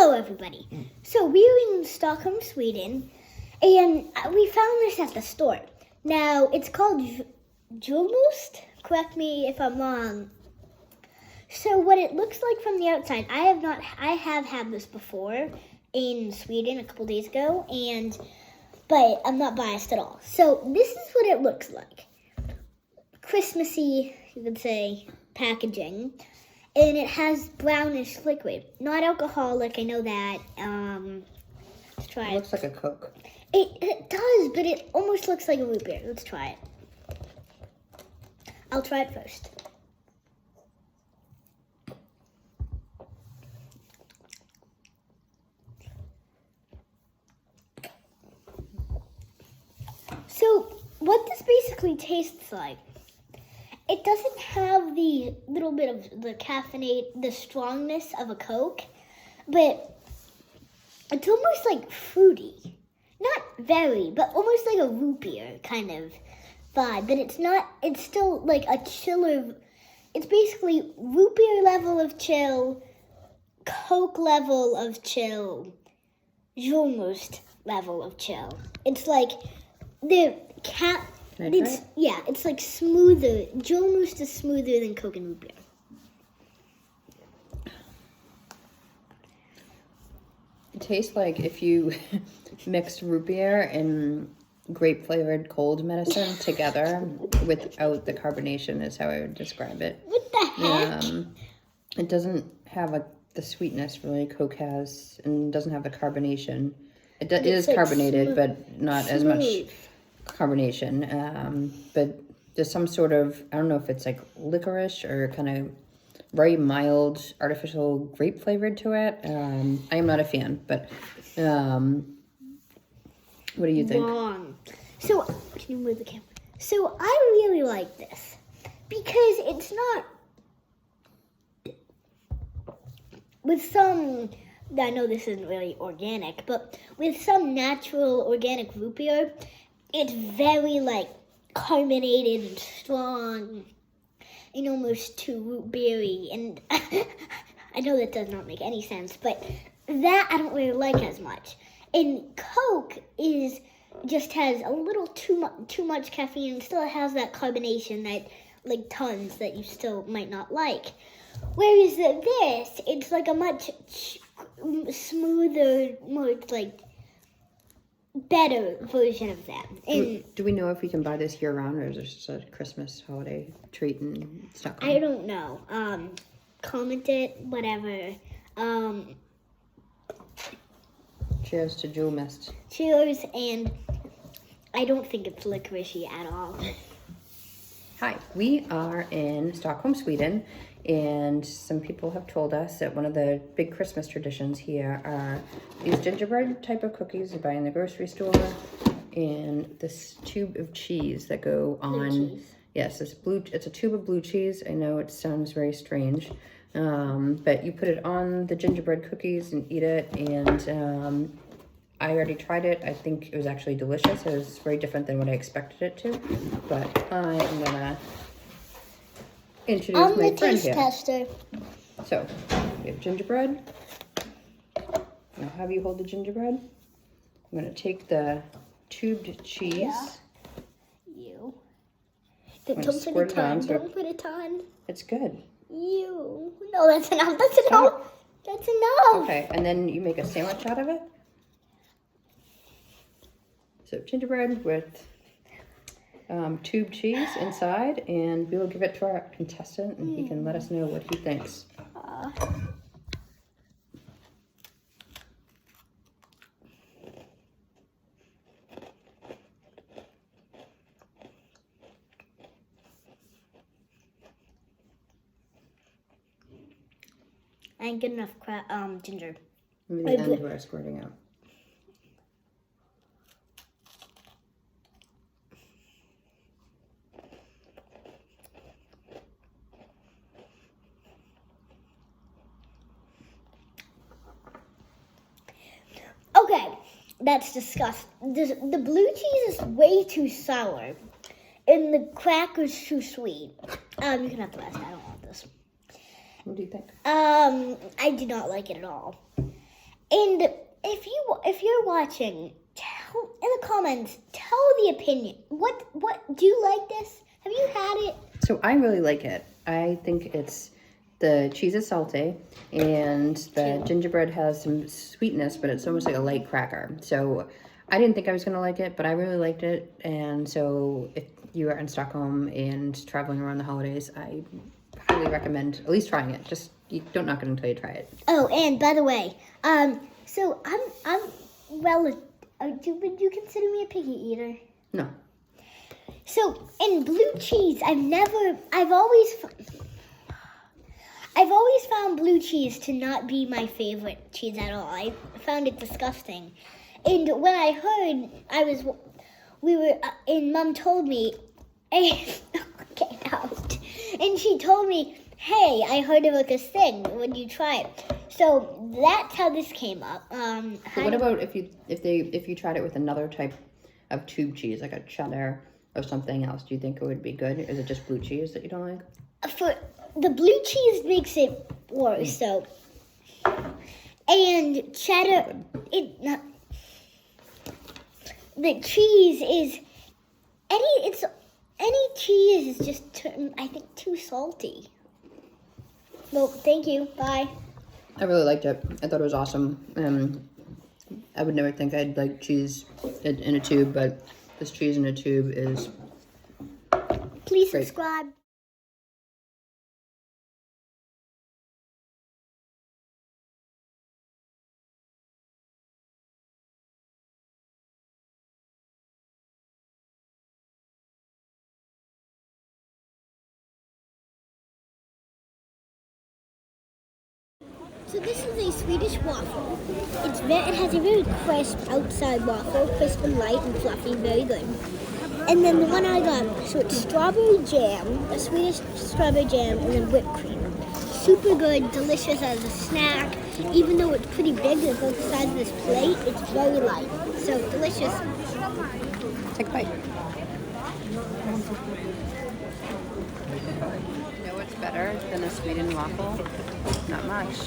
Hello, everybody. So we're in Stockholm, Sweden, and we found this at the store. Now, it's called Julmust. Correct me if I'm wrong. So what it looks like from the outside, I have had this before in Sweden a couple days ago, but I'm not biased at all. So this is what it looks like. Christmassy, you could say, packaging. And it has brownish liquid. Not alcoholic, I know that. Let's try it. It looks like a Coke. It does, but it almost looks like a root beer. Let's try it. I'll try it first. So, what this basically tastes like, it doesn't have the little bit of the caffeinate, the strongness of a Coke, but it's almost like fruity. Not very, but almost like a root beer kind of vibe. But it's still like a chiller. It's basically root beer level of chill, Coke level of chill, Julmust level of chill. It's like it's like smoother. Julmust is smoother than Coke and root beer. It tastes like if you mixed root beer and grape-flavored cold medicine together without the carbonation is how I would describe it. What the heck? It doesn't have the sweetness really Coke has, and doesn't have the carbonation. It is like carbonated, but not as much carbonation. But there's some sort of, I don't know if it's like licorice or kind of very mild artificial grape flavored to it. I am not a fan, but what do you think? Wrong. So, can you move the camera? So, I really like this because it's not with some, I know this isn't really organic, but with some natural organic root beer, it's very like carbonated and strong and almost too root beery. And I know that does not make any sense, but that I don't really like as much. And Coke just has a little too much caffeine and still has that carbonation that like tons that you still might not like. Whereas this, it's like a much smoother, more like better version of that. And do we know if we can buy this year round, or is this just a Christmas holiday treat in Stockholm? I don't know. Comment it, whatever. Cheers to Julmust. Cheers, and I don't think it's licoricey at all. Hi, we are in Stockholm, Sweden, and some people have told us that one of the big Christmas traditions here are these gingerbread type of cookies you buy in the grocery store, and this tube of cheese that go on. Yes, it's a tube of blue cheese. I know it sounds very strange, but you put it on the gingerbread cookies and eat it, and I already tried it. I think it was actually delicious. It was very different than what I expected it to, but I am gonna introduce my friend here. I'm the taste tester. So, we have gingerbread. I'll have you hold the gingerbread. I'm gonna take the tubed cheese. Yeah. You. Don't squirt put it it on, on. so Don't put it on. It's good. You. No, that's enough. That's enough. That's enough. Okay, and then you make a sandwich out of it. So gingerbread with tube cheese inside, and we will give it to our contestant, and he can let us know what he thinks. I ain't good enough ginger. Maybe the end where it's squirting out. Okay, that's disgusting. The blue cheese is way too sour, and the cracker's too sweet. You can have the rest. I don't want this. What do you think? I do not like it at all. And if you're watching, tell in the comments. Tell the opinion. What do you like this? Have you had it? So I really like it. I think the cheese is salty and the gingerbread has some sweetness, but it's almost like a light cracker. So I didn't think I was gonna like it, but I really liked it. And so if you are in Stockholm and traveling around the holidays, I highly recommend at least trying it. Just you don't knock it until you try it. Oh, and by the way, so I'm would you consider me a picky eater? No. So in blue cheese, I've always found blue cheese to not be my favorite cheese at all. I found it disgusting. And when I heard, and Mom told me, get out. And she told me, hey, I heard about this thing. Would you try it? So that's how this came up. So what about if you tried it with another type of tube cheese, like a cheddar or something else? Do you think it would be good? Is it just blue cheese that you don't like? For the blue cheese makes it worse. So, and cheddar, the cheese is any cheese is just I think too salty. Well, thank you. Bye. I really liked it. I thought it was awesome. I would never think I'd like cheese in a tube, but this cheese in a tube is Please great. subscribe. So this is a Swedish waffle. It has a very crisp outside waffle, crisp and light and fluffy, very good. And then the one I got, so it's strawberry jam, a Swedish strawberry jam, and then whipped cream. Super good, delicious as a snack. Even though it's pretty big, it's both the size of this plate, it's very light. So delicious. Take a bite. You know what's better than a Sweden waffle? Not much.